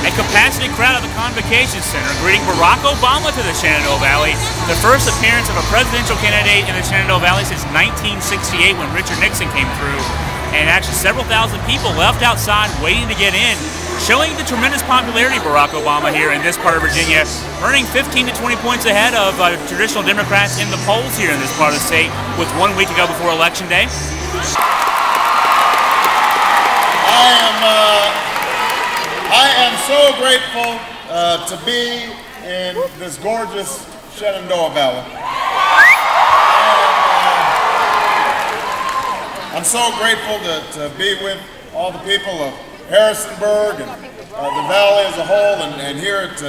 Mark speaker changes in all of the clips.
Speaker 1: A capacity crowd at the Convocation Center greeting Barack Obama to the Shenandoah Valley, the first appearance of a presidential candidate in the Shenandoah Valley since 1968 when Richard Nixon came through. And actually several thousand people left outside waiting to get in, showing the tremendous popularity of Barack Obama here in this part of Virginia, earning 15 to 20 points ahead of traditional Democrats in the polls here in this part of the state with 1 week to go before Election Day.
Speaker 2: I am so grateful to be in this gorgeous Shenandoah Valley. I'm so grateful to be with all the people of Harrisonburg and the valley as a whole, and here at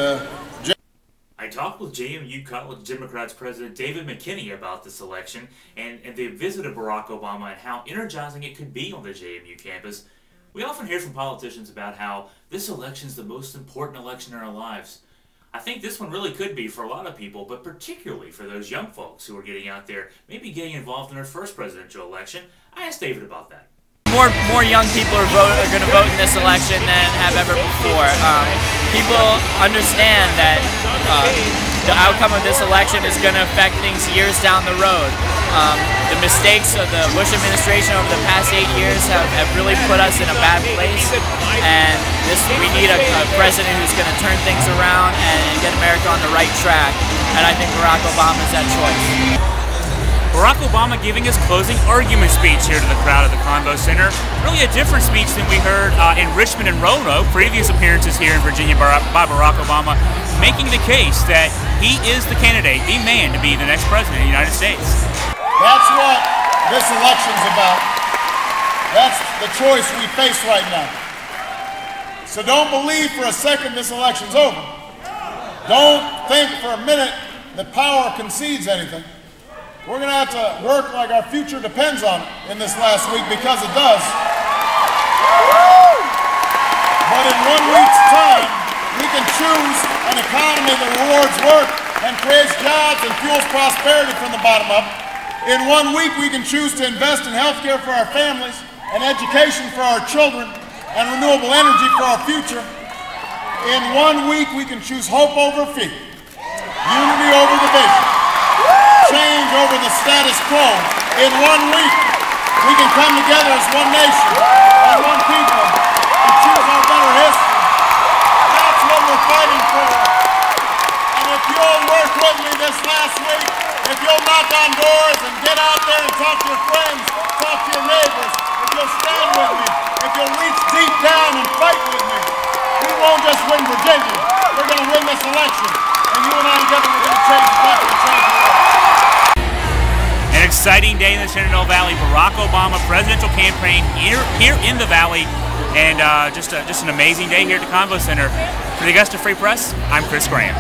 Speaker 1: I talked with JMU College Democrats President David McKinney about this election, and they visited Barack Obama and how energizing it could be on the JMU campus. We often hear from politicians about how this election is the most important election in our lives. I think this one really could be for a lot of people, but particularly for those young folks who are getting out there, maybe getting involved in their first presidential election. I asked David about that.
Speaker 3: More young people are going to vote in this election than have ever before. People understand that the outcome of this election is going to affect things years down the road. The mistakes of the Bush administration over the past 8 years have really put us in a bad place, and we need a president who's going to turn things around and get America on the right track, and I think Barack Obama is that choice.
Speaker 1: Barack Obama giving his closing argument speech here to the crowd at the Convo Center. Really a different speech than we heard in Richmond and Roanoke, previous appearances here in Virginia by Barack Obama, making the case that he is the candidate, the man to be the next president of the United States.
Speaker 2: That's what this election's about. That's the choice we face right now. So don't believe for a second this election's over. Don't think for a minute that power concedes anything. We're going to have to work like our future depends on it in this last week, because it does. But in 1 week's time, we can choose an economy that rewards work and creates jobs and fuels prosperity from the bottom up. In 1 week, we can choose to invest in health care for our families and education for our children and renewable energy for our future. In 1 week, we can choose hope over fear, unity over division, change over the status quo. In 1 week, we can come together as one nation and one people and choose our better history. That's what we're fighting for. And if you'll work with me this last week, if you'll knock on doors and get out there and talk to your friends, talk to your neighbors, if you'll stand with me, if you'll reach deep down and fight with me, we won't just win Virginia, we're going to win this election. And you and I together, we're going to change the country and change the world.
Speaker 1: An exciting day in the Shenandoah Valley. Barack Obama presidential campaign here in the Valley, and just an amazing day here at the Convo Center. For the Augusta Free Press, I'm Chris Graham.